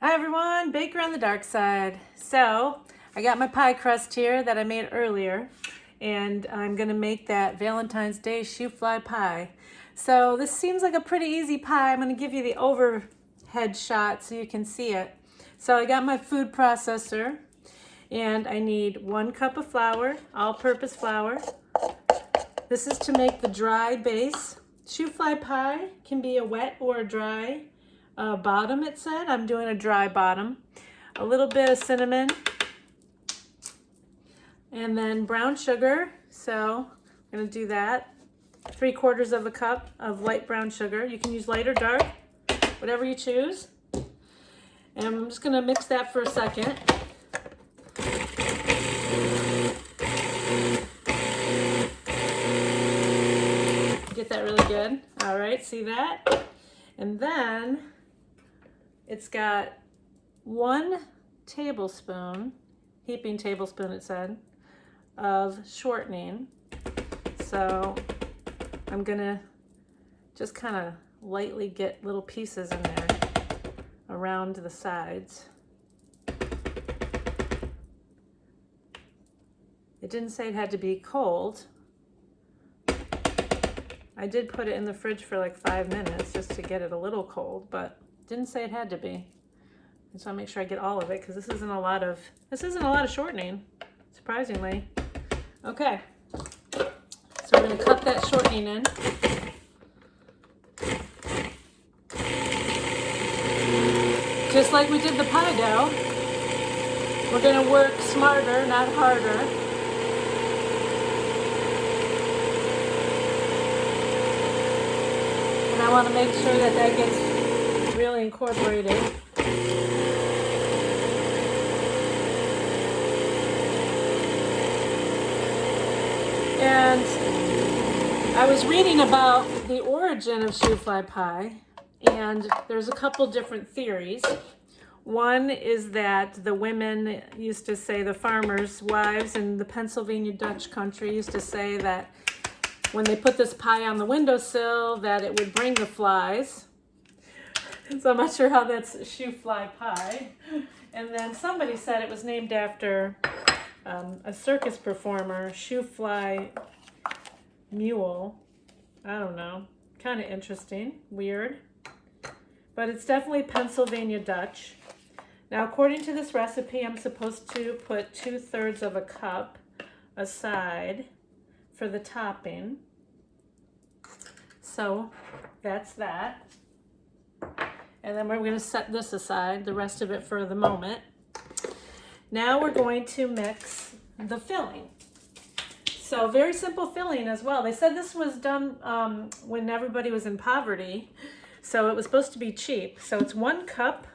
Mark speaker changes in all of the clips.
Speaker 1: Hi everyone, Baker on the Dark Side. So I got my pie crust here that I made earlier, and I'm gonna make that Valentine's Day Shoofly Pie. So this seems like a pretty easy pie. I'm gonna give you the overhead shot so you can see it. So I got my food processor, and I need 1 cup of flour, all-purpose flour. This is to make the dry base. Shoofly pie can be a wet or a dry bottom, it said. I'm doing a dry bottom. A little bit of cinnamon, and then brown sugar. So I'm gonna do that. 3/4 of a cup of light brown sugar. You can use light or dark, whatever you choose. And I'm just gonna mix that for a second. Get that really good. All right, see that? And then it's got 1 tablespoon, heaping tablespoon it said, of shortening. So I'm gonna just kind of lightly get little pieces in there around the sides. It didn't say it had to be cold. I did put it in the fridge for like 5 minutes just to get it a little cold, but didn't say it had to be. And so I'll make sure I get all of it because this isn't a lot of shortening, surprisingly. Okay, so we're gonna cut that shortening in. Just like we did the pie dough, we're gonna work smarter, not harder. And I want to make sure that that gets really incorporated. And I was reading about the origin of shoofly pie, and there's a couple different theories. One is that the women used to say, the farmers' wives in the Pennsylvania Dutch country used to say that when they put this pie on the windowsill that it would bring the flies. So I'm not sure how that's shoofly pie. And then somebody said it was named after a circus performer, Shoofly Mule. I don't know. Kind of interesting. Weird. But it's definitely Pennsylvania Dutch. Now, according to this recipe, I'm supposed to put 2/3 of a cup aside for the topping. So that's that. And then we're going to set this aside, the rest of it for the moment. Now we're going to mix the filling. So very simple filling as well. They said this was done when everybody was in poverty, so it was supposed to be cheap. So it's 1 cup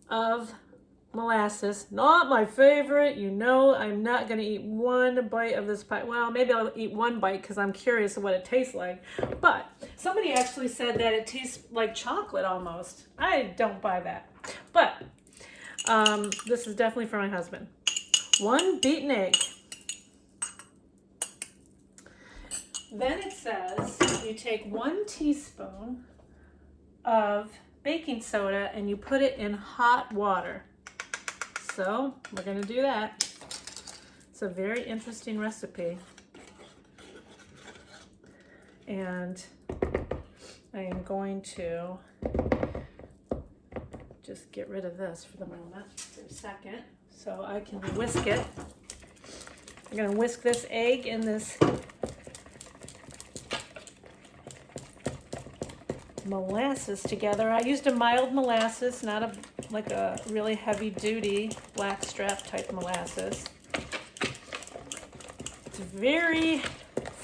Speaker 1: of molasses. Not my favorite. You know I'm not going to eat 1 bite of this pie. Well, maybe I'll eat 1 bite because I'm curious of what it tastes like. But somebody actually said that it tastes like chocolate almost. I don't buy that. But this is definitely for my husband. 1 beaten egg. Then it says you take 1 teaspoon of baking soda and you put it in hot water. So we're going to do that. It's a very interesting recipe. And I am going to just get rid of this for the moment, for a second, so I can whisk it. I'm going to whisk this egg in this molasses together. I used a mild molasses, not like a really heavy duty blackstrap type molasses. It's very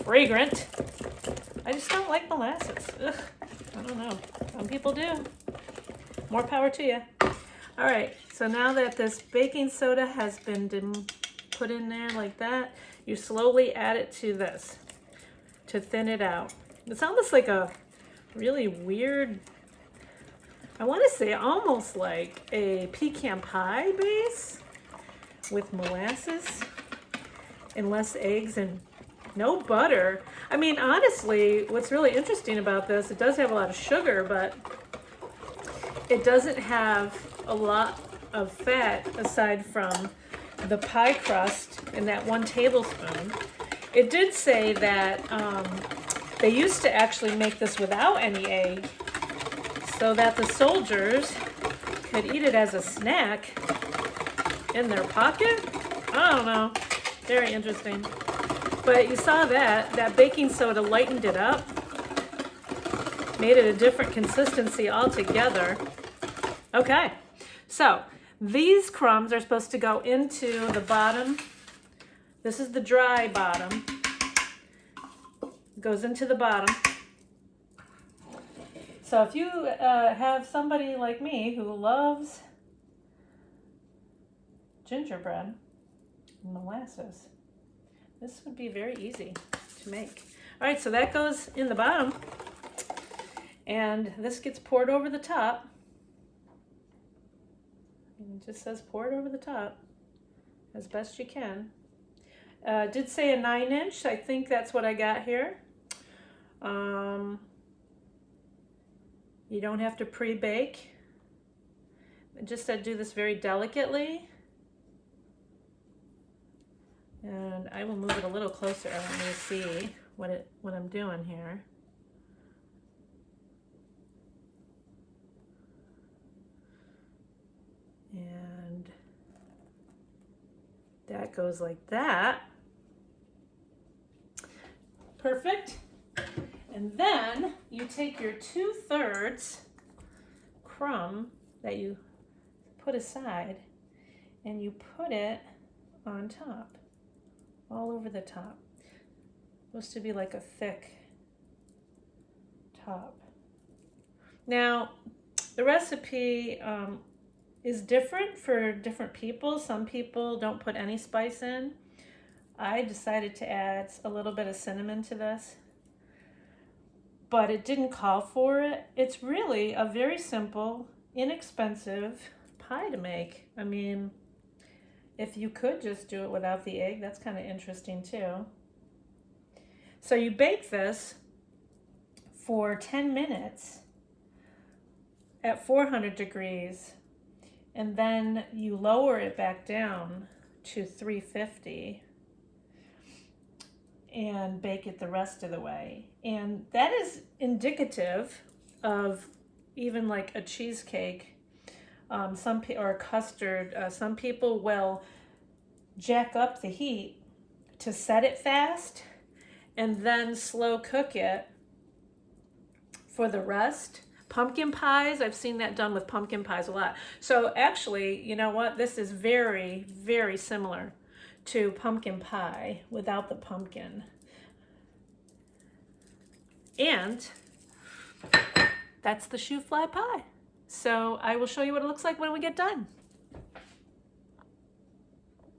Speaker 1: fragrant. I just don't like molasses. Ugh, I don't know. Some people do. More power to you. All right, so now that this baking soda has been put in there like that, you slowly add it to this to thin it out. It's almost like a really weird, I want to say almost like a pecan pie base with molasses and less eggs and no butter. I mean, honestly, what's really interesting about this, it does have a lot of sugar, but it doesn't have a lot of fat aside from the pie crust and that 1 tablespoon. It did say that they used to actually make this without any egg so that the soldiers could eat it as a snack in their pocket. I don't know. Very interesting. But you saw that baking soda lightened it up, made it a different consistency altogether. Okay, so these crumbs are supposed to go into the bottom. This is the dry bottom. Goes into the bottom. So if you have somebody like me who loves gingerbread and molasses, this would be very easy to make. All right, so that goes in the bottom, and this gets poured over the top. It just says pour it over the top as best you can. Did say a 9-inch. I think that's what I got here. You don't have to pre-bake. It just said do this very delicately. And I will move it a little closer. I want you to see what I'm doing here. And that goes like that. Perfect. And then you take your 2/3 crumb that you put aside and you put it on top, all over the top. Supposed to be like a thick top. Now, the recipe is different for different people. Some people don't put any spice in. I decided to add a little bit of cinnamon to this, but it didn't call for it. It's really a very simple, inexpensive pie to make. I mean, if you could just do it without the egg, that's kind of interesting too. So you bake this for 10 minutes at 400 degrees, and then you lower it back down to 350 and bake it the rest of the way. And that is indicative of even like a cheesecake, or a custard. Some people will jack up the heat to set it fast and then slow cook it for the rest. Pumpkin pies, I've seen that done with pumpkin pies a lot. So actually, you know what? This is very, very similar to pumpkin pie without the pumpkin. And that's the shoofly pie. So I will show you what it looks like when we get done.